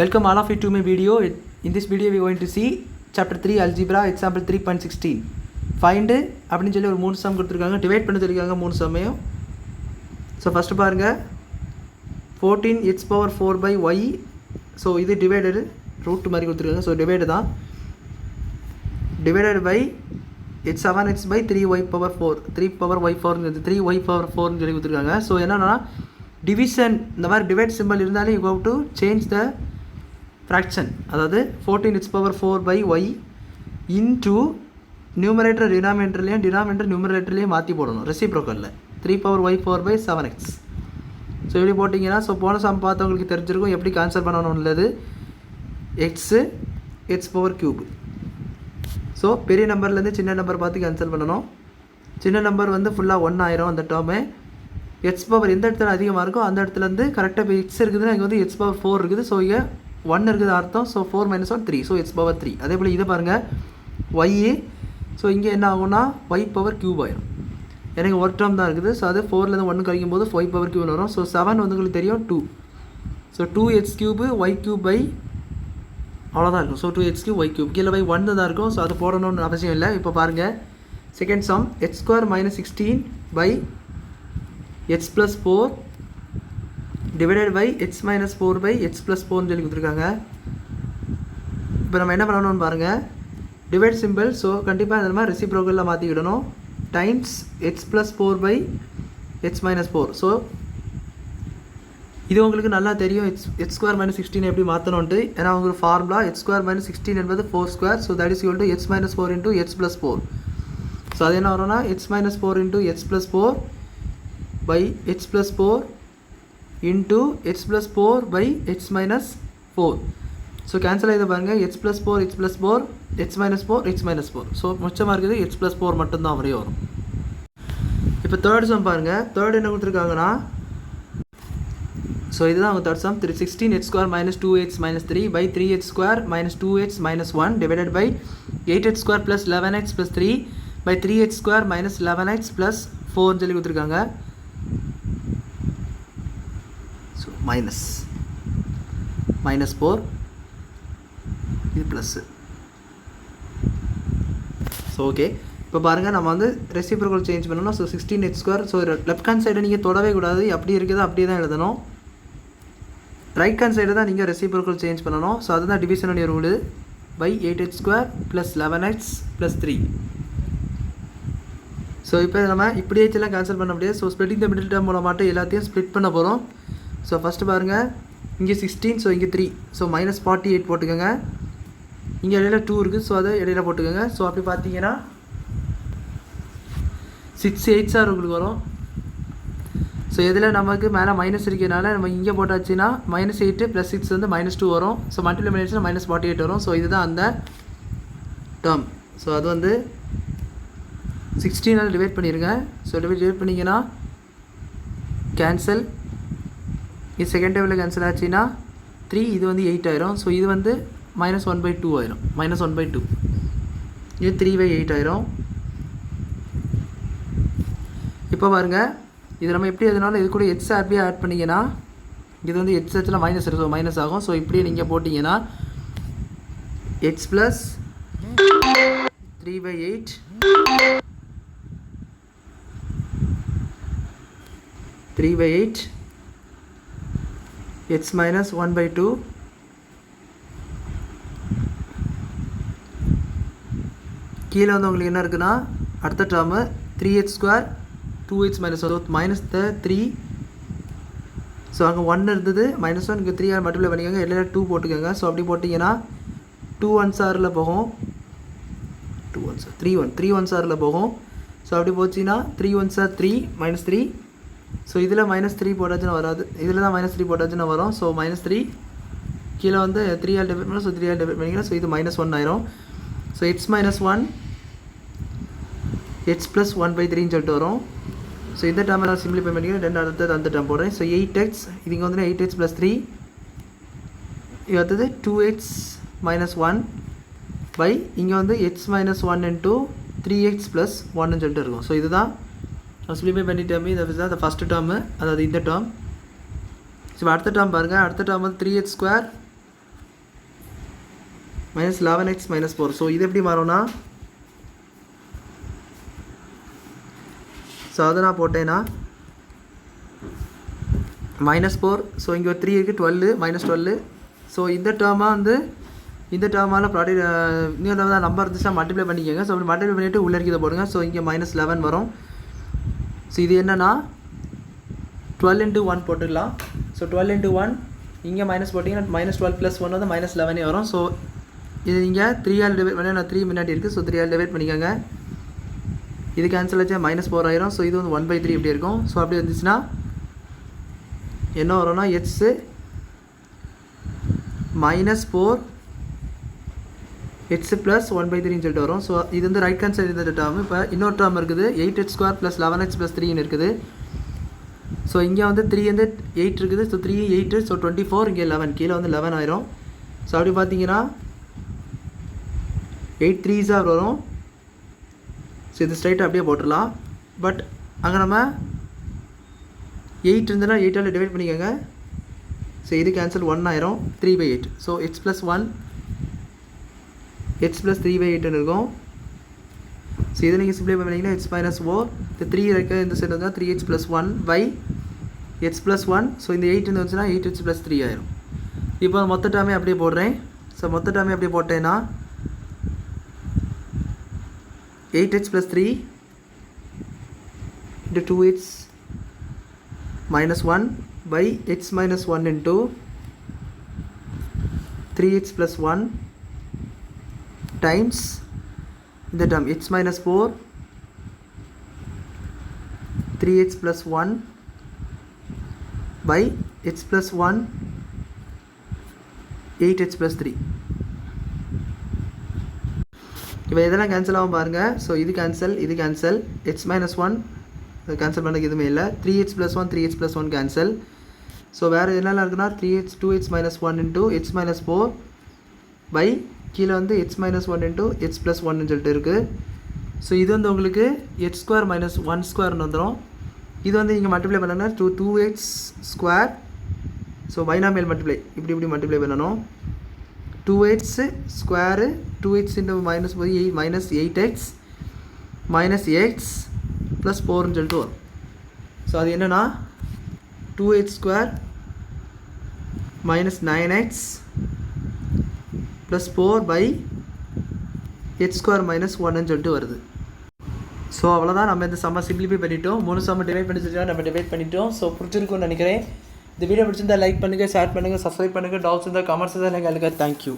Welcome all of you to my video. In this video we are going to see chapter 3 algebra example 3.16. Find அப்படினு சொல்லி ஒரு மூணு some கொடுத்திருக்காங்க. Divide பண்ண சொல்லிருக்காங்க மூணு சம்மையும். So first பாருங்க 14x power 4 by y. So இது divided root மாதிரி கொடுத்திருக்காங்க. So divide தான். Divided by it's 7x by 3y power 4. 3 power y 4 3y power 4 னு சொல்லி கொடுத்திருக்காங்க. So என்னன்னா division இந்த மாதிரி divide symbol இருந்தாலே you have to change the fraction. அதாவது 14x power 4 by y into numerator denominatorலையும் denominator numeratorலையும் மாற்றி போடணும் ரெசிப்ரோக்கலில் 3 power y 4 by 7x. So எப்படி போட்டிங்கன்னா ஸோ போன சம் பார்த்தவங்களுக்கு தெரிஞ்சிருக்கும் எப்படி கேன்சல் பண்ணணும் உள்ளது x பவர் கியூப். ஸோ பெரிய நம்பர்லேருந்து சின்ன நம்பர் பார்த்து கேன்சல் பண்ணணும். சின்ன நம்பர் வந்து ஃபுல்லாக 1 ஆயிரும் அந்த டேர்மு. எக்ஸ் பவர் எந்த இடத்துல அதிகமாக இருக்கோ அந்த இடத்துலேருந்து கரெக்டாக இப்போ எக்ஸ் இருக்குதுன்னா இங்கே வந்து எக்ஸ் பவர் 4 இருக்குது. ஸோ இங்கே 1 இருக்குது அர்த்தம். ஸோ 4 - 1 3. So X power 3. அதே போல் இதை பாருங்கள் ஒய்ஏ. ஸோ இங்கே என்ன ஆகும்னா ஒய் பவர் கியூப் ஆயிரும். எனக்கு ஒரு டேர்ம் தான் இருக்குது. ஸோ அது 4லேருந்து 1 கழிக்கும் போது 5 பவர் கியூப்னு வரும். ஸோ 7 வந்து உங்களுக்கு தெரியும் 2. So 2x cube y cube by அவ்வளோதான் இருக்கும். So 2x cube y cube கீழே பை 1 தான் இருக்கும். ஸோ அது போடணும்னு அவசியம் இல்லை. இப்போ பாருங்கள் second sum x² - 16 by x plus 4 divided by x minus 4 by x plus 4 சொல்லி கொடுத்துருக்காங்க. இப்போ நம்ம என்ன பண்ணணும்னு பாருங்கள் டிவைட் சிம்பிள். ஸோ கண்டிப்பாக இந்த மாதிரி ரெசிப்ரோக்கலில் மாற்றிக்கிடணும். Times x plus 4 by x minus 4. So இது உங்களுக்கு நல்லா தெரியும் x² - 16 எப்படி மாற்றணுன்ட்டு. ஏன்னா உங்களுக்கு ஃபார்முலா x² - 16 என்பது 4². So that is equal to x minus 4 into x plus 4. So அது என்ன வரும்னா x minus 4 into x plus 4 by x plus 4 into x plus 4 by x minus 4. So cancel ஆகிது பாருங்கள் x plus 4 x plus 4 x minus 4 x minus 4. So மிச்சமாக இருக்குது x plus 4 மட்டும்தான் அப்படியே வரும். இப்போ தேர்ட் சம் பாருங்கள். தேர்ட் என்ன கொடுத்துருக்காங்கன்னா ஸோ இதுதான் அவங்க third sum 16x² - 2x - 3 by 3x² - 2x - 1 divided by 8x² plus 11x plus 3 by 3x² - 11x plus 4 சொல்லி கொடுத்துருக்காங்க. ஸோ மைனஸ் 4 இது ப்ளஸ்ஸு. ஸோ ஓகே இப்போ பாருங்கள் நம்ம வந்து ரெசிப்ரோக்கல் சேஞ்ச் பண்ணணும். So 16x². So left hand சைடை நீங்கள் தொடவே கூடாது. அப்படி இருக்குதோ அப்படியே தான் எழுதணும். ரைட் ஹேண்ட் சைடு தான் நீங்கள் ரெசிப்ரோக்கல் சேஞ்ச் பண்ணணும். ஸோ அதுதான் டிவிஷனுடைய rule. By 8x² plus 11x plus 3. So இப்போ நம்ம இப்படியே எல்லாம் கேன்சல் பண்ண முடியாது. So splitting the middle term மூலமாட்டு எல்லாத்தையும் ஸ்ப்ளிட் பண்ண போகிறோம். ஸோ ஃபஸ்ட்டு பாருங்கள் இங்கே 16. ஸோ இங்கே 3. ஸோ -48 போட்டுக்கோங்க. இங்கே இடையில 2 இருக்குது. ஸோ அதை இடையில போட்டுக்கோங்க. ஸோ அப்படி பார்த்தீங்கன்னா 6 8 உங்களுக்கு வரும். ஸோ இதில் நமக்கு மேலே மைனஸ் இருக்கிறதுனால நம்ம இங்கே போட்டாச்சுன்னா -8 + 6 வந்து -2 வரும். ஸோ மல்டிப்ளை பண்ணிச்சுன்னா -48 வரும். ஸோ இதுதான் அந்த டேர்ம். ஸோ அது வந்து 16 டிவைட் பண்ணிடுங்க. ஸோ டிவைட் பண்ணிங்கன்னா கேன்சல். இது செகண்ட் டேபிளில் கேன்சல் ஆச்சுன்னா 3. இது வந்து 8 ஆயிரும். ஸோ இது வந்து -1/2 ஆயிரும். -1/2 இது 3/8 ஆயிரும். இப்போ பாருங்கள் இது நம்ம எப்படி எதுனாலும் இது கூட எக்ஸ் அப்படியே ஆட் பண்ணிங்கன்னா இது வந்து எக்ஸ் ஆச்சுன்னா மைனஸ் இருக்கும். ஸோ மைனஸ் ஆகும். ஸோ இப்படியே நீங்கள் போட்டிங்கன்னா x + 3/8 3/8 x - 1/2 கீழே வந்து உங்களுக்கு என்ன இருக்குன்னா அடுத்த டேர்மு 3x² 2x - 3. ஸோ அங்கே 1 இருந்தது -1 இங்கே 3 மல்டிப்ளை பண்ணிக்கோங்க. இடையில 2 போட்டுக்கோங்க. ஸோ அப்படி போட்டிங்கன்னா 2 1s போகும். 3 1s போகும். ஸோ அப்படி போச்சுன்னா 3 1s 3 -3. ஸோ இதில் -3 போட்டாச்சுன்னா வராது. இதில் தான் -3 போட்டாச்சுன்னா வரும். ஸோ -3 கீழே வந்து 3 ஆல் டிவைட் பண்ணலாம். ஸோ 3 ஆல் டிவைட் பண்ணிக்கலாம். ஸோ இது -1 ஆயிரும். ஸோ x - 1 x + 1/3 சொல்லிட்டு வரும். ஸோ இந்த டேர்மை நான் சிம்பிளிஃபை பண்ணிக்கிறேன். ரெண்டு அடுத்தது அந்த டேர்ம் போடுறேன். ஸோ 8x இது இங்கே வந்து 8x + 3 இது அடுத்தது 2x - 1 பை இங்கே வந்து x - 1 into 3x + 1 சொல்லிட்டு இருக்கும். ஸோ இதுதான் சிம்பிளிஃபை பண்ணிட்டேன். இது தான் ஃபஸ்ட்டு டேர்மு, அதாவது இந்த டேர்ம். ஸோ அடுத்த டேர்ம் பாருங்கள். அடுத்த டேர்ம் வந்து 3x² minus 11x minus 4. So இது எப்படி மாறும்னா, ஸோ அதை நான் போட்டேன்னா -4. ஸோ இங்கே ஒரு 3 இருக்குது, 12 -12. ஸோ இந்த டேர்மாக வந்து இந்த டேர்மால் ப்ராடக்ட் இன்னொரு நம்பர் இருந்துச்சுன்னா மல்டிப்ளை பண்ணிக்கோங்க. ஸோ அப்படி மல்டிப்ளை பண்ணிவிட்டு உள்ளே இருக்கிறத போடுங்க. ஸோ இங்கே -11 வரும். ஸோ இது என்னென்னா 12 into 1 போட்டுக்கலாம். ஸோ 12 into 1 இங்கே மைனஸ் போட்டிங்கன்னா -12 + 1 வந்து -11 வரும். ஸோ இது இங்கே 3 ஆல் டிவைட் பண்ணி, நான் 3 முன்னாடி இருக்குது. ஸோ 3 ஆல் டிவைட் பண்ணிக்கோங்க. இது கேன்சல் ஆச்சு, -4 ஆயிரும். ஸோ இது வந்து 1/3 இப்படி இருக்கும். ஸோ அப்படி வந்துச்சுன்னா என்ன வரும்னா x -4 x + 1/3 சொல்லிட்டு வரும். ஸோ இது வந்து ரைட் ஹேண்ட் சைடு இந்த டேர்ம். இப்போ இன்னொரு டேர்ம் இருக்குது 8x² + 11x + 3 இருக்குது. ஸோ இங்கே வந்து 3 வந்து 8 இருக்குது. ஸோ 3 8, ஸோ 24, இங்கே 11, கீழே வந்து 11 ஆயிரும். ஸோ அப்படி பார்த்தீங்கன்னா 8 3s வரும். ஸோ இது ஸ்ட்ரைட்டாக அப்படியே போட்டுடலாம். பட் அங்கே நம்ம 8 இருந்ததுன்னா 8 ஆல் டிவைட் பண்ணிக்கோங்க. ஸோ இது கேன்சல் 1 ஆயிரும், 3/8. ஸோ x + 1 x + 3/8 இருக்கும். ஸோ இதை நீங்கள் சிம்பிளை பண்ணிங்கன்னா x -4, இந்த 3 இருக்க இந்த சைடு வந்தால் 3h + 1/x + 1. ஸோ இந்த 8 இருந்து வந்துச்சுன்னா 8h + 3 ஆயிரும். இப்போ மொத்த டேர்மே அப்படியே போடுறேன். ஸோ மொத்த டேர்மே அப்படியே போட்டேன்னா 8h + 3 into 2h - 1/x - 1 into 3h + 1 times இந்த term x - 4 3h + 1/x + 1 8h + 3. இப்போ இதெல்லாம் கேன்சல் ஆகும் பாருங்கள். ஸோ இது கேன்சல், இது கேன்சல், x - 1 கேன்சல் பண்ணதுக்கு எதுவுமே இல்லை. 3h + 1 3h + 1 cancel. ஸோ வேறு என்னெல்லாம் இருக்குன்னா 2h - 1 into x - 4 by கீழே வந்து x - 1 into x + 1 சொல்லிட்டு இருக்குது. ஸோ இது வந்து உங்களுக்கு x² - 1² வந்துடும். இது வந்து நீங்கள் மல்டிப்ளை பண்ணனா 2x². ஸோ பைனாமியல் மல்டிப்ளை இப்படி மல்டிப்ளை பண்ணணும். 2x² 2x into -8x - x + 4 சொல்லிட்டு வரும். ஸோ அது என்னென்னா 2h² - 9x + 4/x² - 1 சொல்லிட்டு வருது. ஸோ அவ்வளோதான், நம்ம இந்த சம்மை சிம்பிளிஃபை பண்ணிட்டோம். 3 சம்மை டிவைட் பண்ணி நம்ம டிவைட் பண்ணிட்டோம். ஸோ பிடிச்சிருக்குன்னு நினைக்கிறேன். இந்த வீடியோ பிடிச்சிருந்தா லைக் பண்ணுங்கள், ஷேர் பண்ணுங்கள், சப்ஸ்கிரைப் பண்ணுங்கள். டவுட்ஸ் இருந்தால் கமெண்ட்ஸ் தான் கேளுங்க. தேங்க்யூ.